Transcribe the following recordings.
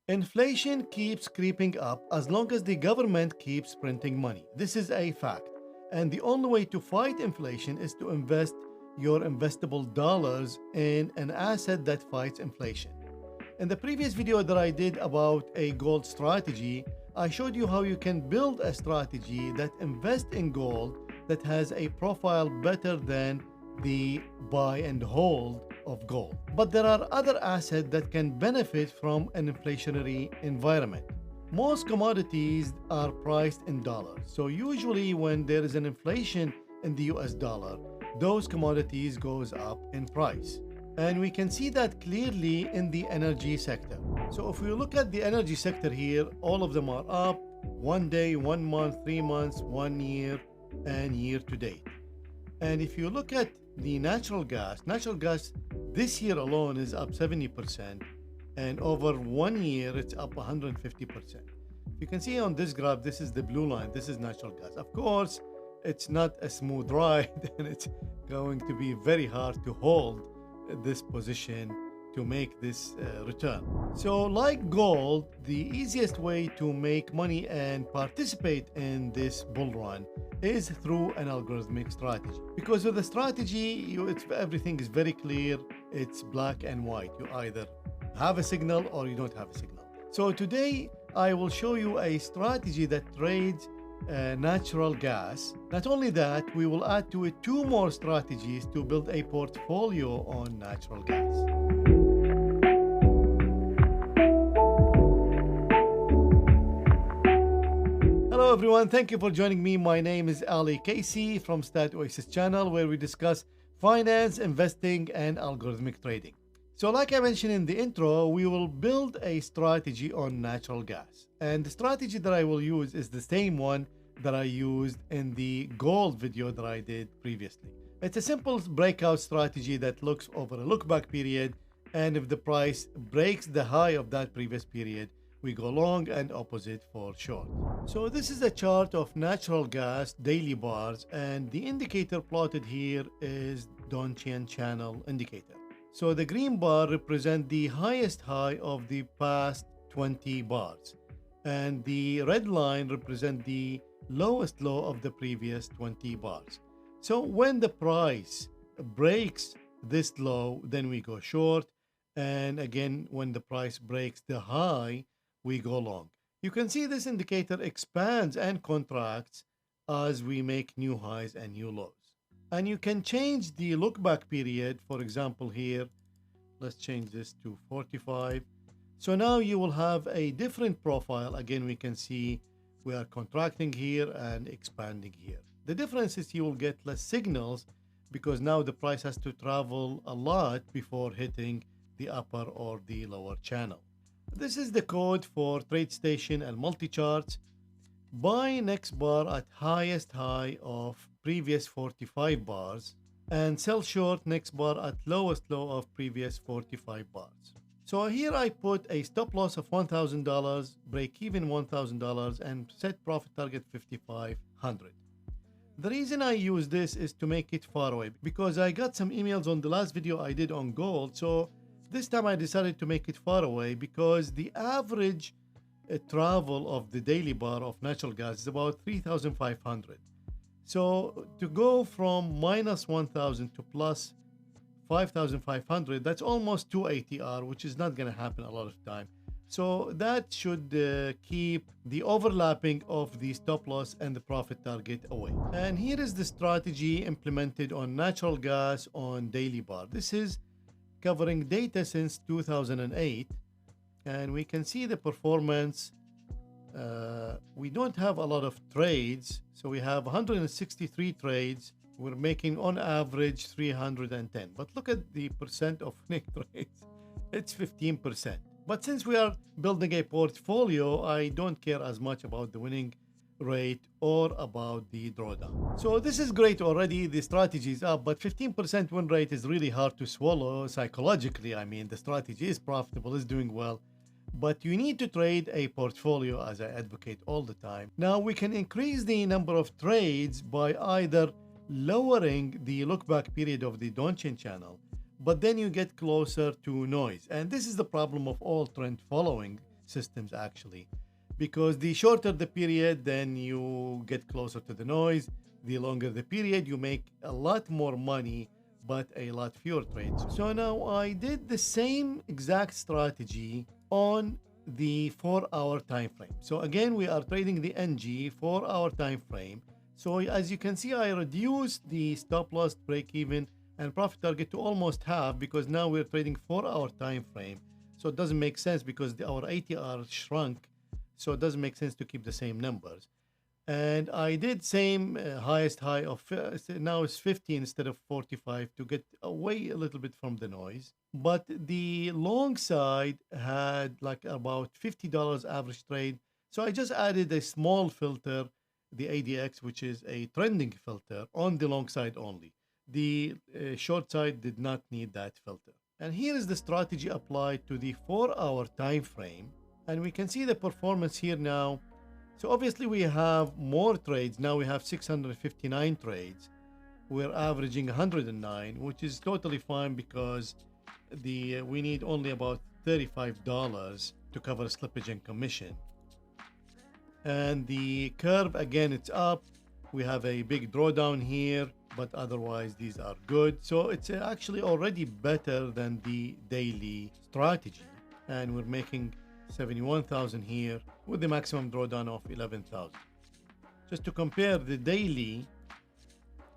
Inflation keeps creeping up as long as the government keeps printing money. This is a fact. And the only way to fight inflation is to invest your investable dollars in an asset that fights inflation. In the previous video that I did about a gold strategy, I showed you how you can build a strategy that invests in gold that has a profile better than the buy and hold of gold. But there are other assets that can benefit from an inflationary environment. Most commodities are priced in dollars. So usually when there is an inflation in the US dollar, those commodities goes up in price. And we can see that clearly in the energy sector. So if we look at the energy sector here, all of them are up 1 day, 1 month, 3 months, 1 year, and year to date. And if you look at the natural gas this year alone is up 70%, and over 1 year it's up 150%. You can see on this graph, this is the blue line, this is natural gas. Of course, it's not a smooth ride and it's going to be very hard to hold this position to make this return. So like gold, the easiest way to make money and participate in this bull run is through an algorithmic strategy. Because with a strategy, everything is very clear. It's black and white. You either have a signal or you don't have a signal. So today I will show you a strategy that trades natural gas. Not only that, we will add to it two more strategies to build a portfolio on natural gas. Hello everyone, thank you for joining me. My name is Ali Casey from Stat Oasis channel, where we discuss finance, investing, and algorithmic trading. So like I mentioned in the intro, we will build a strategy on natural gas. And the strategy that I will use is the same one that I used in the gold video that I did previously. It's a simple breakout strategy that looks over a look back period, and if the price breaks the high of that previous period, we go long and opposite for short. So this is a chart of natural gas daily bars, and the indicator plotted here is Donchian channel indicator. So the green bar represents the highest high of the past 20 bars, and the red line represents the lowest low of the previous 20 bars. So when the price breaks this low, then we go short, and again when the price breaks the high, we go long. You can see this indicator expands and contracts as we make new highs and new lows. And you can change the look back period. For example, here, let's change this to 45. So now you will have a different profile. Again, we can see we are contracting here and expanding here. The difference is you will get less signals because now the price has to travel a lot before hitting the upper or the lower channel. This is the code for TradeStation and multi-charts. Buy next bar at highest high of previous 45 bars and sell short next bar at lowest low of previous 45 bars. So here I put a stop loss of $1,000, break even $1,000, and set profit target 5,500. The reason I use this is to make it far away because I got some emails on the last video I did on gold. So this time I decided to make it far away because the average travel of the daily bar of natural gas is about 3,500. So to go from minus 1,000 to plus 5,500, that's almost 2 ATR, which is not going to happen a lot of time. So that should keep the overlapping of the stop loss and the profit target away. And here is the strategy implemented on natural gas on daily bar. This is covering data since 2008, and we can see the performance. We don't have a lot of trades, so we have 163 trades. We're making on average 310, but look at the percent of winning trades. It's 15%. But since we are building a portfolio, I don't care as much about the winning rate or about the drawdown. So this is great already. The strategy is up, but 15% win rate is really hard to swallow psychologically. I mean, the strategy is profitable, is doing well, but you need to trade a portfolio, as I advocate all the time. Now we can increase the number of trades by either lowering the look back period of the Donchian channel, but then you get closer to noise. And this is the problem of all trend following. systems actually, because the shorter the period, then you get closer to the noise. The longer the period, you make a lot more money but a lot fewer trades. So now I did the same exact strategy on the 4-hour time frame. So again, we are trading the NG 4-hour time frame. So as you can see, I reduced the stop loss, break even, and profit target to almost half, because now we're trading 4-hour time frame. So it doesn't make sense because our ATR shrunk. So it doesn't make sense to keep the same numbers. And I did same highest high of now it's 50 instead of 45 to get away a little bit from the noise. But the long side had like about $50 average trade. So I just added a small filter, the ADX, which is a trending filter, on the long side only. The short side did not need that filter. And here is the strategy applied to the 4-hour time frame. And we can see the performance here now. So obviously we have more trades. Now we have 659 trades. We're averaging 109, which is totally fine because we need only about $35 to cover slippage and commission. And the curve, again, it's up. We have a big drawdown here, but otherwise these are good. So it's actually already better than the daily strategy. And we're making 71,000 here with the maximum drawdown of 11,000. Just to compare, the daily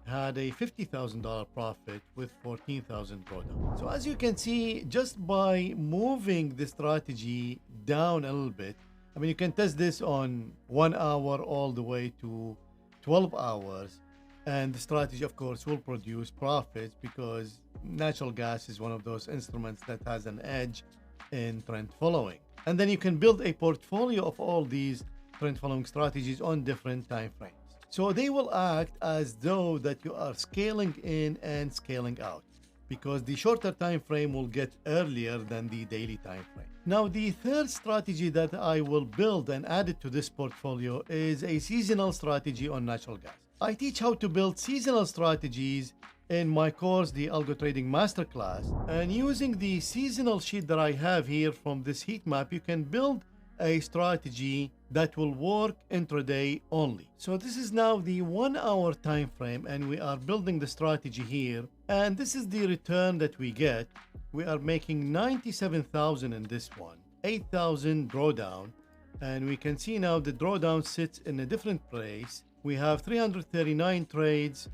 had a $50,000 profit with 14,000 drawdown. So as you can see, just by moving the strategy down a little bit, I mean, you can test this on 1 hour all the way to 12 hours. And the strategy, of course, will produce profits because natural gas is one of those instruments that has an edge in trend following. And then you can build a portfolio of all these trend following strategies on different time frames. So they will act as though that you are scaling in and scaling out, because the shorter time frame will get earlier than the daily time frame. Now, the third strategy that I will build and add it to this portfolio is a seasonal strategy on natural gas. I teach how to build seasonal strategies in my course, the Algo Trading Masterclass. And using the seasonal sheet that I have here from this heat map, you can build a strategy that will work intraday only. So this is now the 1 hour time frame, and we are building the strategy here. And this is the return that we get. We are making 97,000 in this one, 8,000 drawdown. And we can see now the drawdown sits in a different place. We have 339 trades,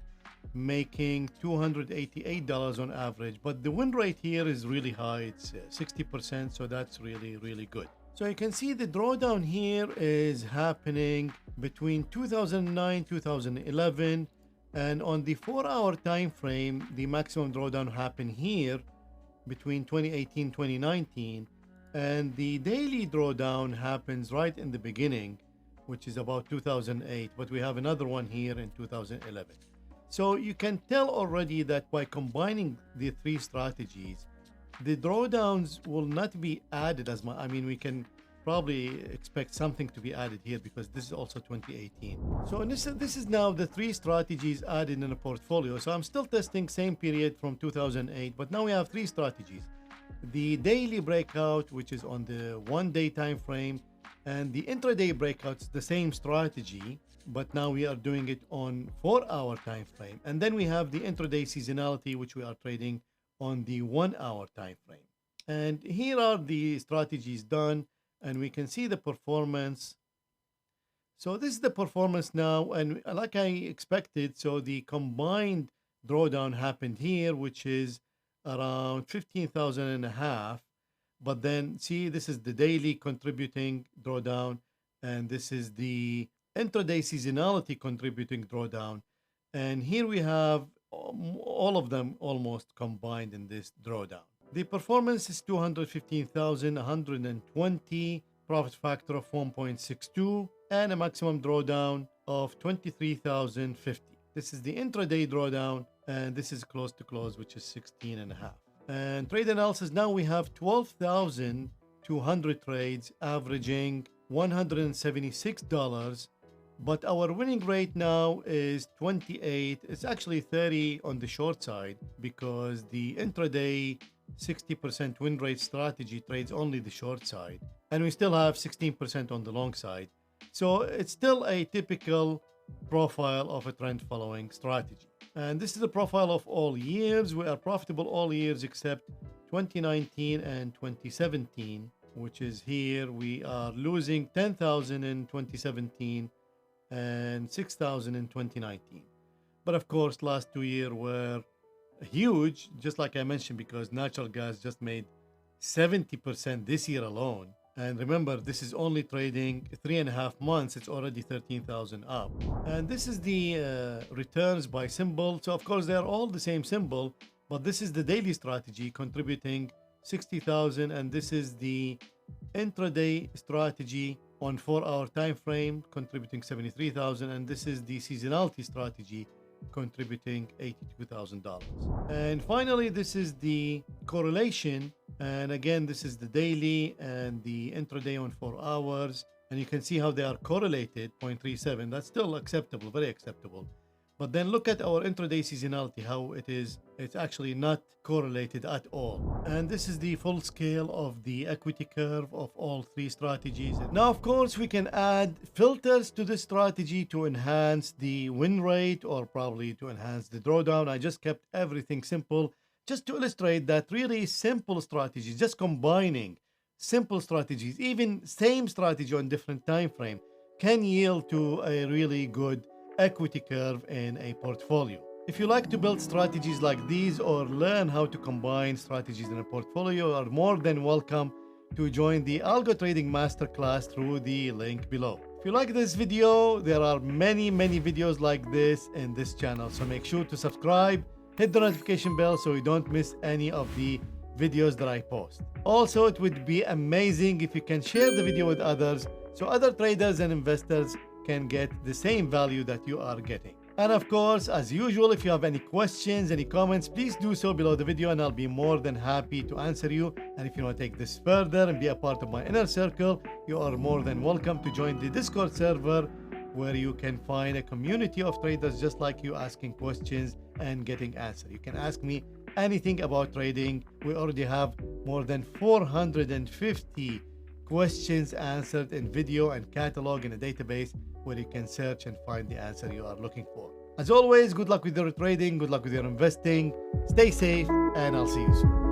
making $288 on average, but the win rate here is really high. It's 60%, so that's really, really good. So you can see the drawdown here is happening between 2009 2011, and on the 4-hour time frame, the maximum drawdown happened here between 2018 2019, and the daily drawdown happens right in the beginning, which is about 2008, but we have another one here in 2011. So you can tell already that by combining the three strategies, the drawdowns will not be added as much. I mean, we can probably expect something to be added here because this is also 2018. So this is now the three strategies added in a portfolio. So I'm still testing same period from 2008, but now we have three strategies. The daily breakout, which is on the 1-day time frame, and the intraday breakouts, the same strategy, but now we are doing it on 4-hour time frame. And then we have the intraday seasonality, which we are trading on the 1-hour time frame. And here are the strategies done, and we can see the performance. So this is the performance now, and like I expected, so the combined drawdown happened here, which is around 15,000 and a half. But then see, this is the daily contributing drawdown, and this is the intraday seasonality contributing drawdown. And here we have all of them almost combined in this drawdown. The performance is 215,120, profit factor of 1.62, and a maximum drawdown of 23,050. This is the intraday drawdown, and this is close to close, which is 16 and a half. And trade analysis, now we have 12,200 trades averaging $176, but our winning rate now is 28. It's actually 30 on the short side because the intraday 60% win rate strategy trades only the short side, and we still have 16% on the long side. So it's still a typical profile of a trend following strategy. And this is the profile of all years. We are profitable all years except 2019 and 2017, which is here. We are losing 10,000 in 2017 and 6,000 in 2019. But of course, last 2 years were huge, just like I mentioned, because natural gas just made 70% this year alone. And remember, this is only trading 3.5 months. It's already 13,000 up. And this is the returns by symbol. So of course, they're all the same symbol, but this is the daily strategy contributing 60,000. And this is the intraday strategy on 4-hour time frame contributing 73,000. And this is the seasonality strategy contributing $82,000. And finally, this is the correlation. And again, this is the daily and the intraday on 4 hours. And you can see how they are correlated, 0.37. That's still acceptable, very acceptable. But then look at our intraday seasonality, how it's actually not correlated at all. And this is the full scale of the equity curve of all 3 strategies. Now, of course, we can add filters to this strategy to enhance the win rate or probably to enhance the drawdown. I just kept everything simple just to illustrate that really simple strategies, just combining simple strategies, even same strategy on different time frame, can yield to a really good equity curve in a portfolio. If you like to build strategies like these or learn how to combine strategies in a portfolio, you are more than welcome to join the Algo Trading Masterclass through the link below. If you like this video, there are many videos like this in this channel, so make sure to subscribe, hit the notification bell so you don't miss any of the videos that I post. Also, it would be amazing if you can share the video with others so other traders and investors can get the same value that you are getting. And of course, as usual, if you have any questions, any comments, please do so below the video and I'll be more than happy to answer you. And if you want to take this further and be a part of my inner circle, you are more than welcome to join the Discord server, where you can find a community of traders just like you, asking questions and getting answers. You can ask me anything about trading. We already have more than 450 questions answered in video and catalog in a database where you can search and find the answer you are looking for. As always, good luck with your trading, good luck with your investing, stay safe, and I'll see you soon.